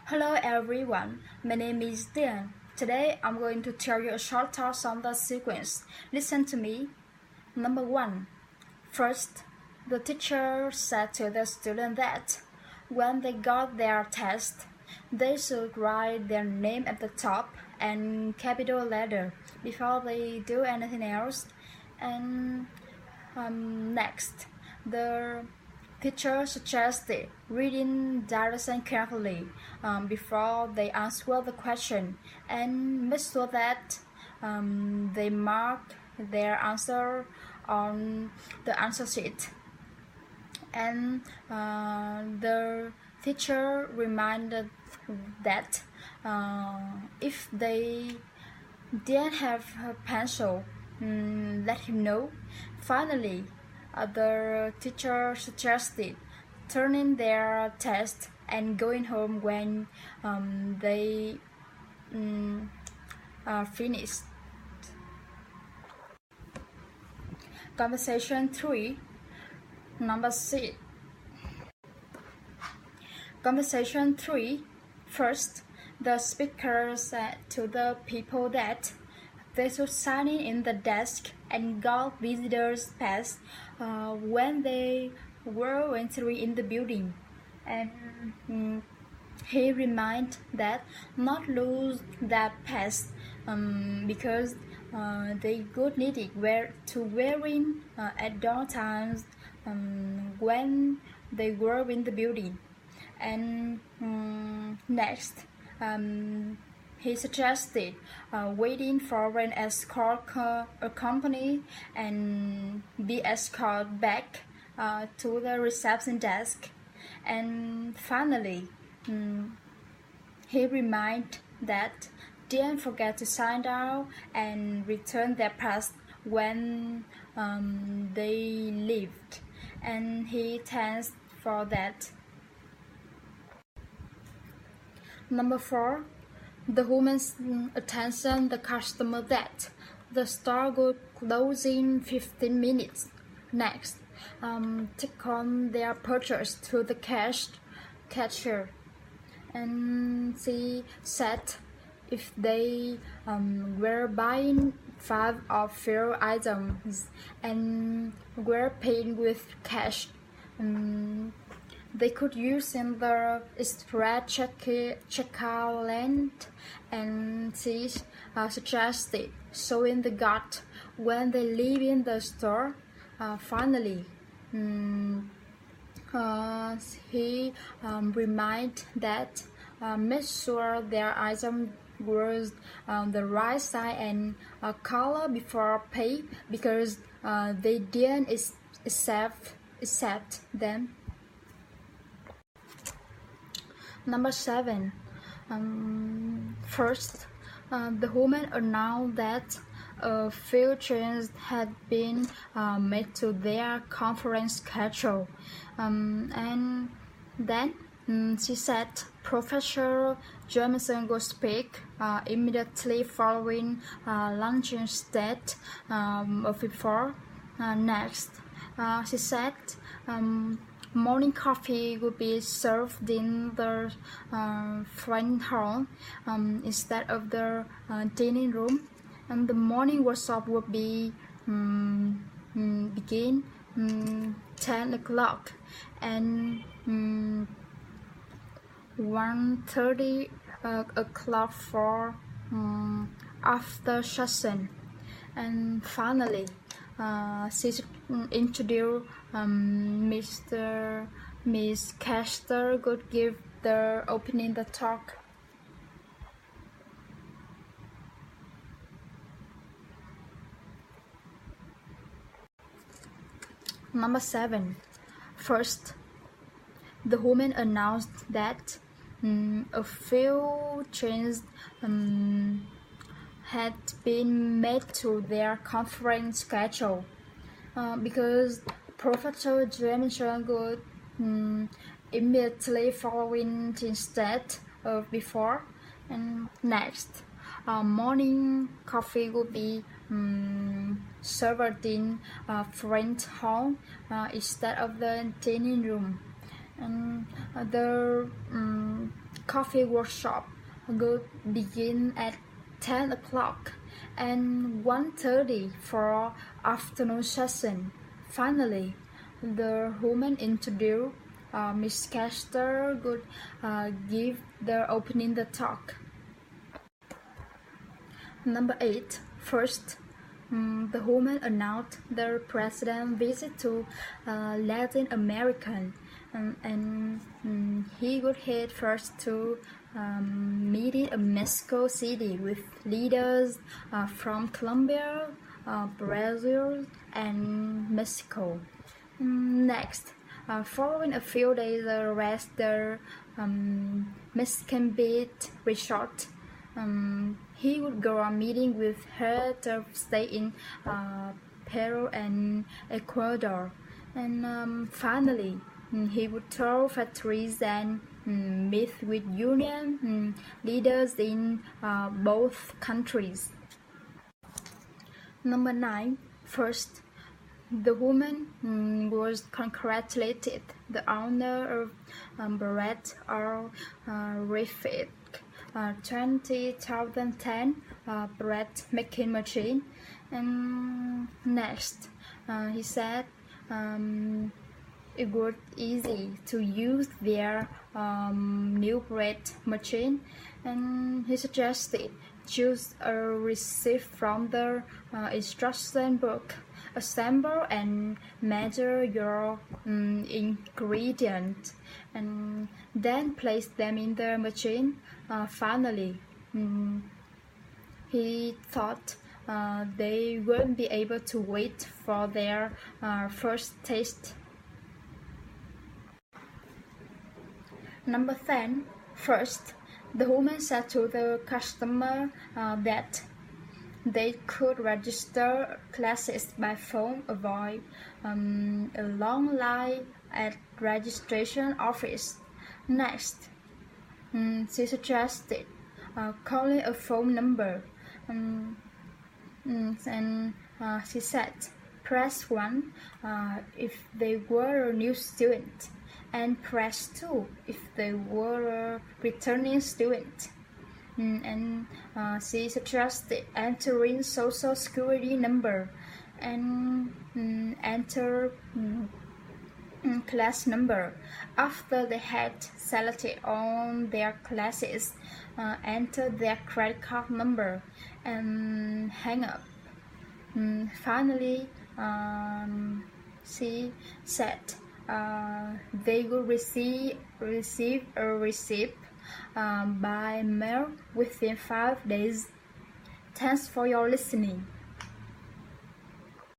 Hello everyone, my name is Dian. Today I'm going to tell you a short thoughts on the sequence. Listen to me. Number 1. First, the teacher said to the student that when they got their test, they should write their name at the top and capital letter before they do anything else. And next, the teacher suggested reading directions carefully before they answer the question and make sure that they mark their answer on the answer sheet. And the teacher reminded that if they didn't have a pencil, let him know. Finally, the teacher suggested turning their test and going home when they finished. Conversation 3, number 6. Conversation 3. First, the speaker said to the people that they should sign in the desk and got visitors pass when they were entering in the building. And he reminded that not lose that pass because they could need it to wearing at all times when they were in the building. And next, he suggested waiting for an escort company and be escorted back to the reception desk. And finally, he reminded that didn't forget to sign out and return their pass when they left, and he thanks for that. Number 4. The woman's attention the customer that the store would close in 15 minutes. Next, take on their purchase to the cashier, and she said if they were buying 5 or fewer items and were paying with cash, they could use in the express checkout line, and she suggested showing the card when they leave in the store. Finally, he reminded that make sure their item was the right size and color before pay because they didn't accept them. Number 7. First, the woman announced that a few changes had been made to their conference schedule, and then she said Professor Jameson would speak immediately following lunch instead of before. Next, she said morning coffee would be served in the front hall instead of the dining room, and the morning workshop would be begin 10 o'clock and 1:30 o'clock for after session. And finally, she introduced Miss Caster could give the opening the talk. Number 7. First, the woman announced that a few changes had been made to their conference schedule because Professor Jameson would immediately following instead of before. And next, morning coffee would be served in front hall instead of the dining room. And the coffee workshop would begin at 10 o'clock and 1:30 for afternoon session. Finally, the woman introduced Miss Castor would give the opening the talk. Number 8. First, the woman announced the president's visit to Latin America, and he would head first to meeting in Mexico City with leaders from Colombia, Brazil, and Mexico. Next, following a few days rest the Mexican Beach Resort, he would go on meeting with heads of state in Peru and Ecuador, and finally he would tour factories and meet with union leaders in both countries. Number 9. First, the woman was congratulated the owner of Barrett or Refit 2010 bread making machine. And next, he said it was easy to use their new bread machine, and he suggested choose a receipt from the instruction book, assemble and measure your ingredients, and then place them in the machine. Finally, he thought they wouldn't be able to wait for their first taste. Number 10. First, the woman said to the customer that they could register classes by phone, avoid a long line at registration office. Next, she suggested calling a phone number, and she said press 1 if they were a new student, and press 2 if they were a returning student. And she suggested entering social security number and enter class number. After they had selected on their classes, enter their credit card number and hang up. Finally, she said they will receive a receipt by mail within 5 days. Thanks for your listening.